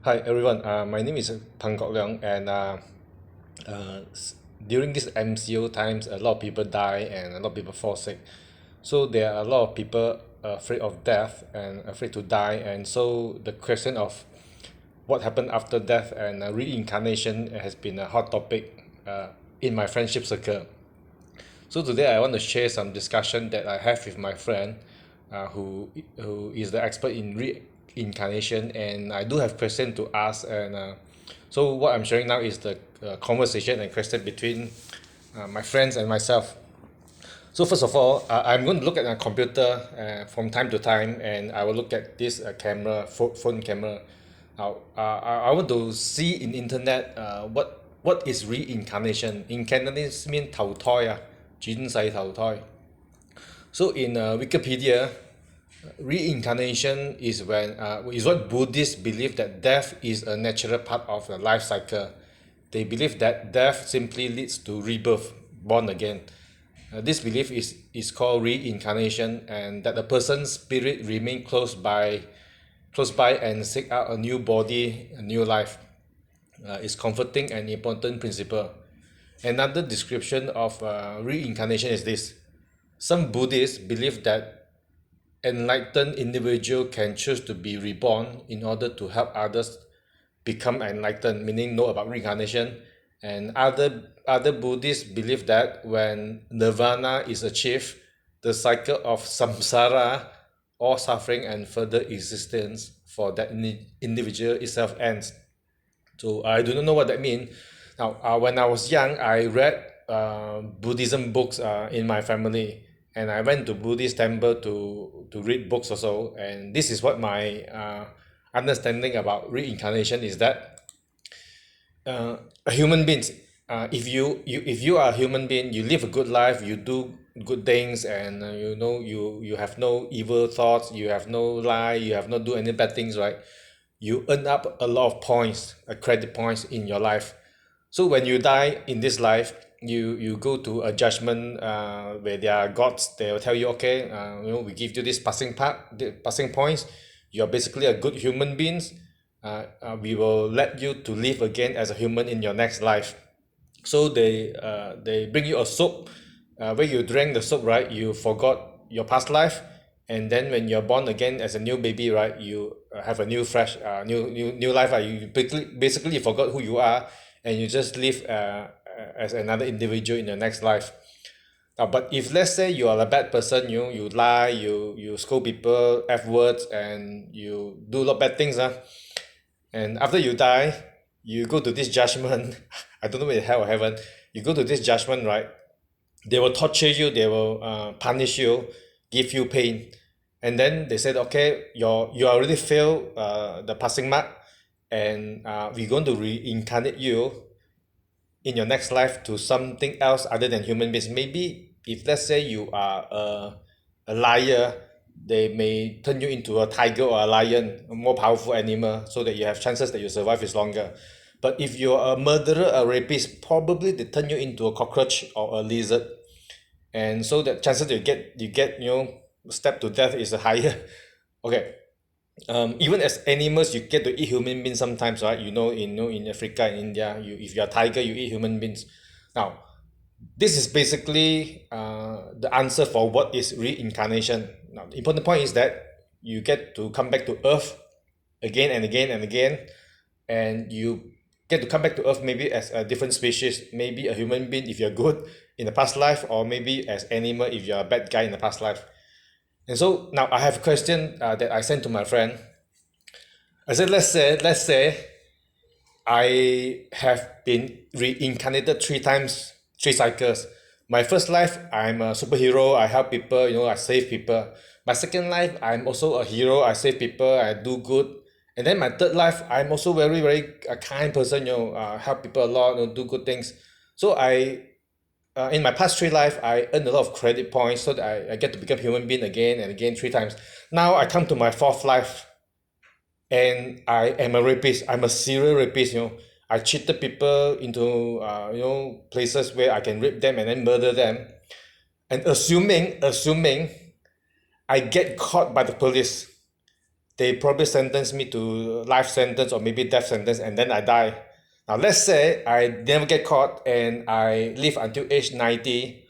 Hi everyone, my name is Pang Kok Leong, and during this MCO times, a lot of people die and a lot of people fall sick. So there are a lot of people afraid of death and afraid to die, and so the question of what happened after death and reincarnation has been a hot topic in my friendship circle. So today I want to share some discussion that I have with my friend, who is the expert in reincarnation, and I do have question to ask. And so what I'm sharing now is the conversation and question between my friends and myself. So first of all, I'm going to look at a computer from time to time, and I will look at this phone camera. Now, I want to see in internet what is reincarnation. In Cantonese mean 投胎, 轉世投胎. So in Wikipedia, reincarnation is what Buddhists believe that death is a natural part of the life cycle. They believe that death simply leads to rebirth, born again. This belief is called reincarnation, and that the person's spirit remain close by and seek out a new body, a new life. Is comforting and important principle. Another description of reincarnation is this: some Buddhists believe that enlightened individual can choose to be reborn in order to help others become enlightened, meaning know about reincarnation. And other Buddhists believe that when nirvana is achieved, the cycle of samsara, or suffering and further existence for that individual itself ends. So I do not know what that means. Now, when I was young, I read Buddhism books in my family, and I went to Buddhist temple to read books also. And this is what my understanding about reincarnation is, that a human beings, if you are a human being, you live a good life, you do good things, and you have no evil thoughts, you have no lie, you have not do any bad things, right? You earn up a lot of points, credit points in your life. So when you die in this life, you go to a judgment where there are gods. They will tell you, okay, we give you this the passing points. You are basically a good human beings. We will let you to live again as a human in your next life. So they bring you a soup. When you drank the soup, right, you forgot your past life, and then when you're born again as a new baby, right, you have a new fresh new life. You basically you forgot who you are, and you just live as another individual in your next life. But if let's say you are a bad person, you lie, you scold people, f words, and you do a lot of bad things, and after you die, you go to this judgment. I don't know whether hell or heaven. You go to this judgment, right? They will torture you, they will punish you, give you pain, and then they said, okay, you already failed the passing mark, and we're going to reincarnate you in your next life to something else other than human beings. Maybe if let's say you are a liar, they may turn you into a tiger or a lion, a more powerful animal, so that you have chances that you survive is longer. But if you're a murderer, a rapist, probably they turn you into a cockroach or a lizard, and so the chances you get stabbed to death is higher. Okay. Even as animals, you get to eat human beings sometimes, right? In Africa and India, if you're a tiger, you eat human beings. Now, this is basically the answer for what is reincarnation. Now, the important point is that you get to come back to Earth again and again and again, and you get to come back to Earth maybe as a different species, maybe a human being if you're good in the past life, or maybe as animal if you're a bad guy in the past life. And so now I have a question that I sent to my friend. I said, let's say I have been reincarnated 3 times, 3 cycles. My first life, I'm a superhero. I help people. I save people. My second life, I'm also a hero. I save people. I do good. And then my third life, I'm also very, very a kind person. Help people a lot. Do good things. So in my past 3 life, I earned a lot of credit points, so that I get to become human being again and again 3 times. Now I come to my fourth life, and I am a rapist. I'm a serial rapist. I cheated people into places where I can rape them and then murder them. And assuming I get caught by the police, they probably sentence me to life sentence or maybe death sentence, and then I die. Now let's say I never get caught and I live until age 90,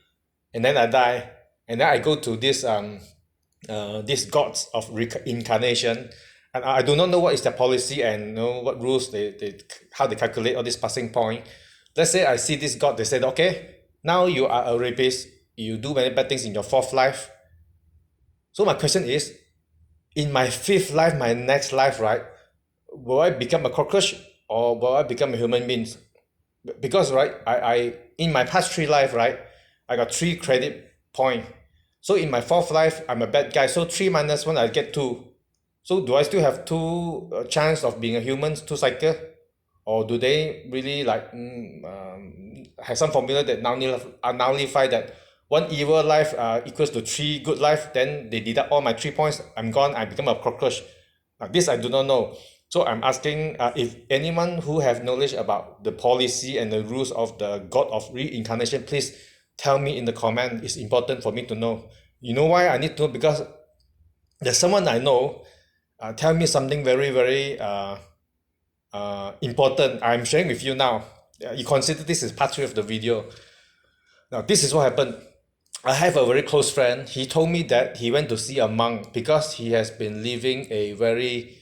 and then I die, and then I go to these gods of reincarnation, and I do not know what is their policy and what rules they how they calculate all this passing point. Let's say I see this god, they said, okay, now you are a rapist, you do many bad things in your fourth life. So my question is, in my fifth life, my next life, right, will I become a cockroach or will I become a human being? Because right, I in my past three life, right, I got 3 credit point. So in my fourth life, I'm a bad guy. So 3 - 1, I get 2. So do I still have 2 chance of being a human, 2 cycle? Or do they really like have some formula that nullify that 1 evil life equals to 3 good life? Then they deduct all my 3 points. I'm gone. I become a cockroach. This I do not know. So I'm asking if anyone who have knowledge about the policy and the rules of the God of reincarnation, please tell me in the comment. It's important for me to know. You know why I need to know? Because there's someone I know tell me something very, very important. I'm sharing with you now. You consider this as part 3 of the video. Now, this is what happened. I have a very close friend. He told me that he went to see a monk because he has been living a very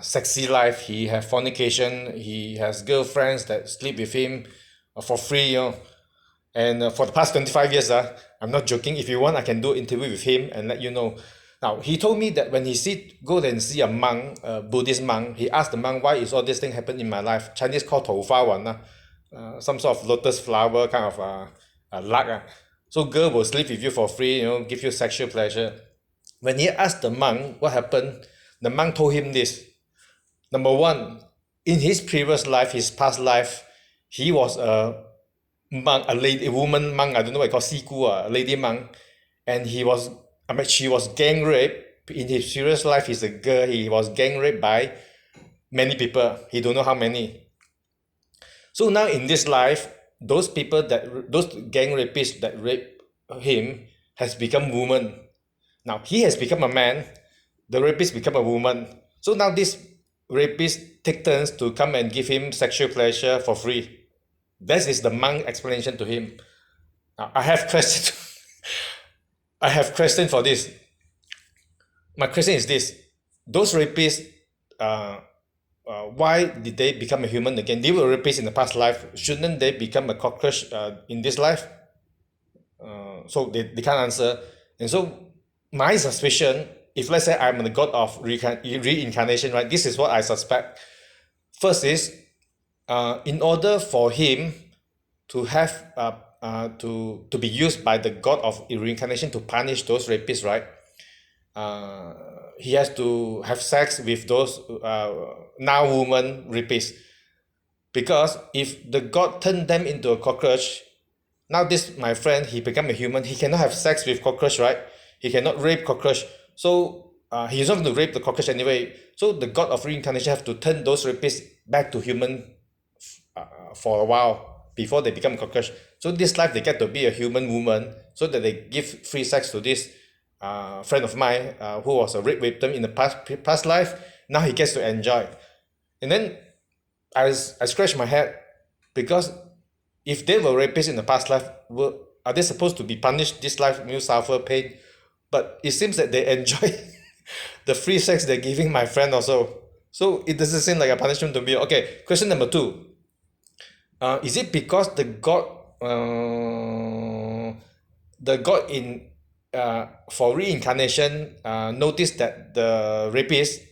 sexy life. He has fornication. He has girlfriends that sleep with him for free, And for the past 25 years, I'm not joking. If you want, I can do an interview with him and let you know. Now, he told me that when he go and see a monk, a Buddhist monk, he asked the monk, why is all this thing happen in my life? Chinese called 头发丸, some sort of lotus flower kind of luck. So girl will sleep with you for free, give you sexual pleasure. When he asked the monk what happened, the monk told him this. Number one, in his previous life, his past life, he was a monk, a woman monk, I don't know what you call siku, a lady monk, and she was gang raped. In his serious life, he's a girl, he was gang raped by many people. He don't know how many. So now in this life, those gang rapists that rape him has become woman. Now he has become a man, the rapist become a woman. So now this rapist take turns to come and give him sexual pleasure for free. That is the monk explanation to him. Now, I have question. I have question for this. My question is this: those rapists, why did they become a human again? They were rapists in the past life. Shouldn't they become a cockroach in this life? So they can't answer. And so my suspicion, if let's say I'm the god of reincarnation, right? This is what I suspect. First is, in order for him to have to be used by the god of reincarnation to punish those rapists, right? He has to have sex with those now woman rapists, because if the god turned them into a cockroach, now this my friend, he become a human, he cannot have sex with cockroach, right? He cannot rape cockroach, so he's not going to rape the cockroach anyway. So the god of reincarnation have to turn those rapists back to human for a while before they become cockroach. So this life they get to be a human woman, so that they give free sex to this friend of mine who was a rape victim in the past life. Now he gets to enjoy. And then I scratch my head, because if they were rapists in the past life, are they supposed to be punished this life, suffer pain? But it seems that they enjoy the free sex they're giving my friend also. So it doesn't seem like a punishment to me. Okay, question number 2. Is it because the god in for reincarnation noticed that the rapist?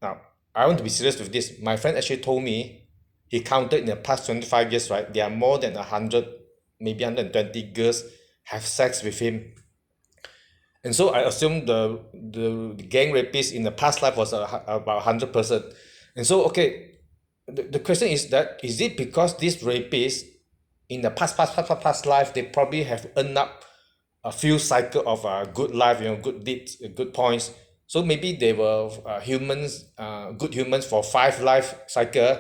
Now I want to be serious with this. My friend actually told me he counted in the past 25 years, right? There are more than 100, maybe 120 girls have sex with him. And so I assume the gang rapist in the past life was about 100%. And so, okay, the question is that, is it because these rapists in the past life, they probably have earned up a few cycle of good life, good deeds, good points. So maybe they were humans, good humans for 5 life cycle.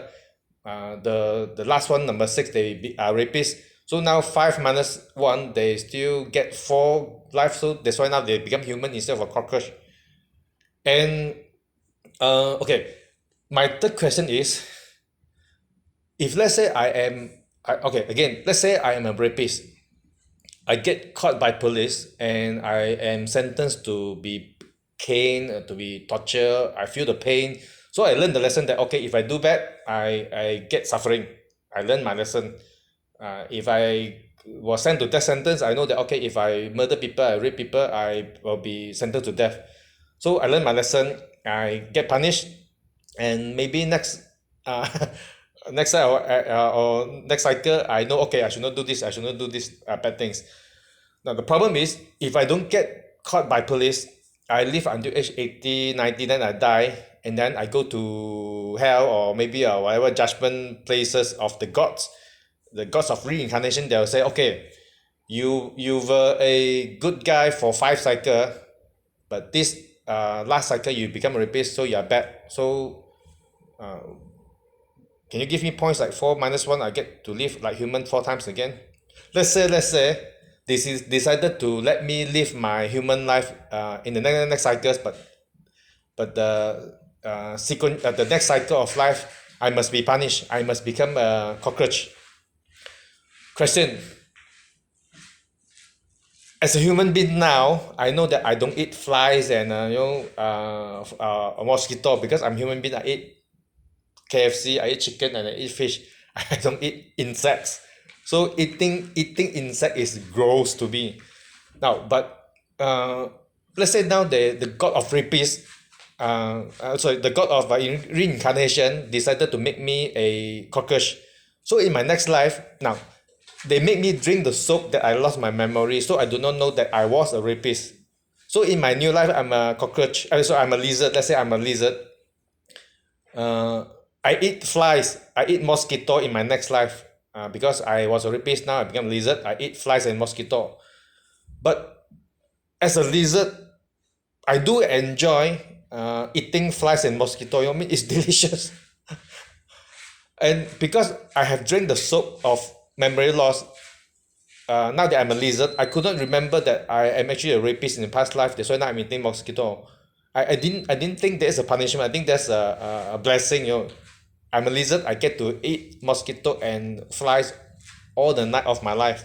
The last one, number 6, they are rapists. So now 5 - 1, they still get 4 life. So that's why now they become human instead of a cockroach. And Okay. My third question is, if let's say okay, again, let's say I am a rapist. I get caught by police and I am sentenced to be caned, to be tortured. I feel the pain. So I learned the lesson that, okay, if I do bad, I get suffering. I learned my lesson. If I was sent to death sentence, I know that, okay, if I murder people, I rape people, I will be sentenced to death. So I learned my lesson. I get punished, and maybe next uh, next time or next cycle, I know, okay, I should not do this, I should not do this bad things. Now the problem is, if I don't get caught by police, I live until age 80, 90, then I die, and then I go to hell, or maybe whatever judgment places of the gods of reincarnation. They'll say, okay, you were a good guy for 5 cycle, but this last cycle you become a rapist, so you're bad. So uh, can you give me points like 4 - 1? I get to live like human 4 times again. Let's say this is decided to let me live my human life in the next cycles, but the next cycle of life, I must be punished. I must become a cockroach. Question: as a human being now, I know that I don't eat flies and a mosquito, because I'm human being. I eat KFC, I eat chicken, and I eat fish. I don't eat insects. So eating insect is gross to me. Now, but let's say now the god of rapists, sorry, the god of reincarnation decided to make me a cockroach. So in my next life, now they make me drink the soap that I lost my memory, so I do not know that I was a rapist. So in my new life, I'm a cockroach. So I'm a lizard. Let's say I'm a lizard. Uh, I eat flies. I eat mosquito in my next life. Because I was a rapist, now I become a lizard. I eat flies and mosquito. But as a lizard, I do enjoy eating flies and mosquito. You know, I mean, it's delicious. And because I have drank the soap of memory loss, now that I'm a lizard, I couldn't remember that I am actually a rapist in the past life. That's why now I'm eating mosquito. I didn't think there's a punishment. I think there's a blessing. You know, I'm a lizard. I get to eat mosquito and flies all the night of my life.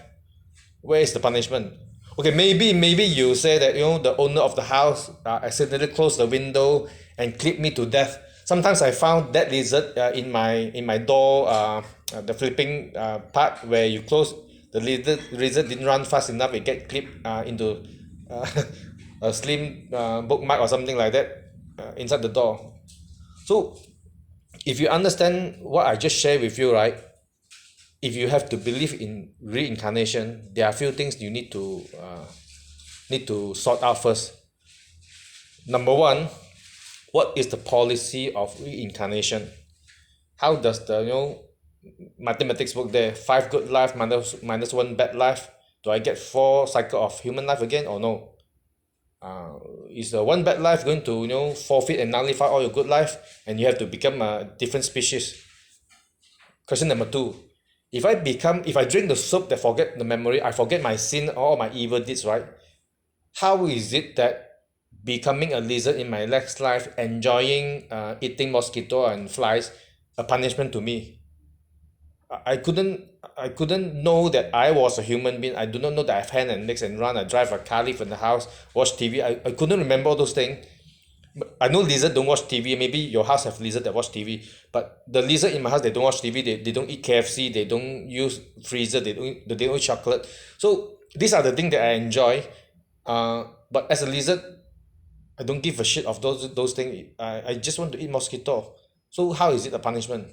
Where is the punishment? Okay, maybe you say that, the owner of the house accidentally closed the window and clipped me to death. Sometimes I found that lizard in my door, the flipping part where you close the lizard didn't run fast enough. It get clipped into uh, a slim bookmark or something like that inside the door. So if you understand what I just shared with you, right? If you have to believe in reincarnation, there are few things you need to sort out first. Number one, what is the policy of reincarnation? How does the mathematics work there? 5 good life minus 1 bad life. Do I get 4 cycle of human life again, or no? Is the 1 bad life going to forfeit and nullify all your good life, and you have to become a different species? Question number two: if I drink the soup that forget the memory, I forget my sin, all my evil deeds, right? How is it that becoming a lizard in my next life, enjoying eating mosquito and flies, a punishment to me? I couldn't know that I was a human being. I do not know that I have hands and legs and run. I drive a car, live in the house, watch TV. I couldn't remember all those things. I know lizard don't watch TV. Maybe your house have lizard that watch TV, but the lizard in my house, they don't watch TV. They don't eat KFC. They don't use freezer. They don't eat chocolate. So these are the things that I enjoy. But as a lizard, I don't give a shit of those things. I just want to eat mosquito. So how is it a punishment?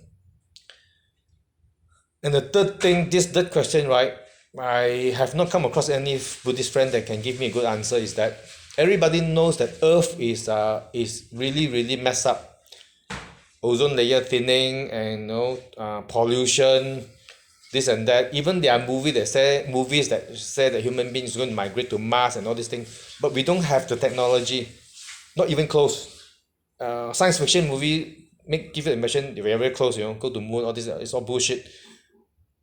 And the third thing, this third question, right? I have not come across any Buddhist friend that can give me a good answer. Is that everybody knows that Earth is really really messed up. Ozone layer thinning, and pollution, this and that. Even there are movies that say that human beings are going to migrate to Mars and all these things, but we don't have the technology, not even close. Science fiction movie give it a mission. We're very close, go to moon. All this, it's all bullshit.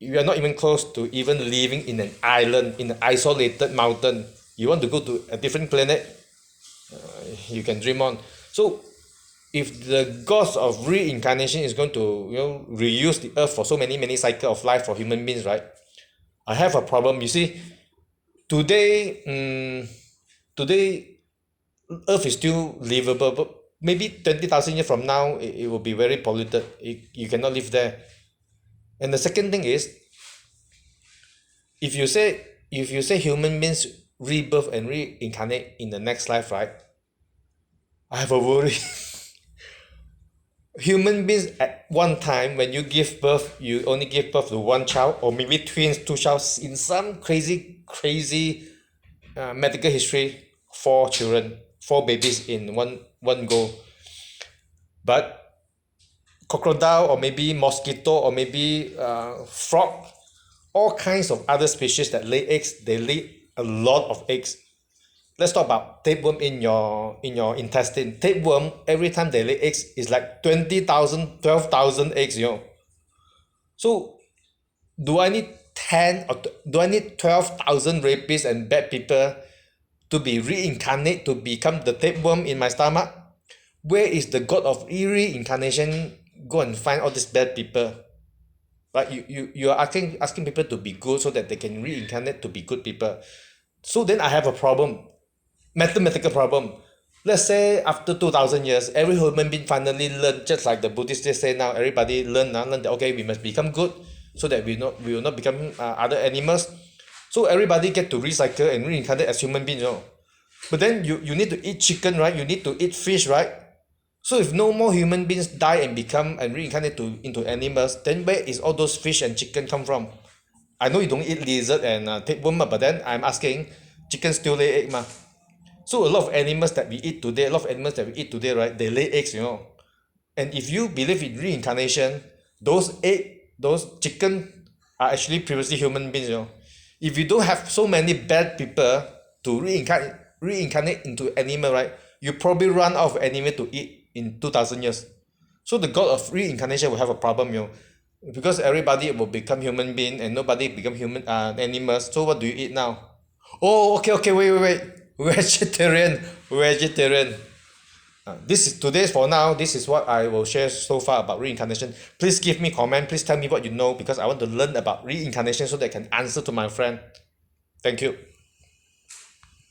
We are not even close to even living in an island, in an isolated mountain. You want to go to a different planet, you can dream on. So if the gods of reincarnation is going to reuse the earth for so many cycle of life for human beings, right? I have a problem. You see, today, today earth is still livable, but maybe 20,000 years from now it will be very polluted. You cannot live there. And the second thing is, if you say human beings rebirth and reincarnate in the next life, right? I have a worry. Human beings at one time, when you give birth, you only give birth to one child or maybe twins, two childs. In some crazy medical history, four children, four babies in one go. But crocodile or maybe mosquito or maybe frog, all kinds of other species that lay eggs, they lay a lot of eggs. Let's talk about tapeworm in your intestine. Tapeworm, every time they lay eggs, is like 20,000, 12,000 eggs, So do I need 10 or do I need 12,000 rapists and bad people to be reincarnate to become the tapeworm in my stomach? Where is the god of reincarnation go and find all these bad people? Right? You are asking people to be good so that they can reincarnate to be good people. So then I have a problem, mathematical problem. Let's say after 2,000 years, every human being finally learn, just like the Buddhists just say now, everybody learn that, okay, we must become good so that we will not become other animals. So everybody get to recycle and reincarnate as human beings, But then you need to eat chicken, right? You need to eat fish, right? So if no more human beings die and become and reincarnate into animals, then where is all those fish and chicken come from? I know you don't eat lizard and tapeworm, but then I'm asking, chicken still lay egg, So a lot of animals that we eat today, right, they lay eggs, And if you believe in reincarnation, those chicken are actually previously human beings, If you don't have so many bad people to reincarnate into animal, right, you probably run out of animal to eat in 2,000 years. So the god of reincarnation will have a problem, because everybody will become human being and nobody become human animals. So what do you eat now? Oh, okay, wait. Vegetarian. This is today's for now. This is what I will share so far about reincarnation. Please give me comment. Please tell me what you know because I want to learn about reincarnation so that I can answer to my friend. Thank you.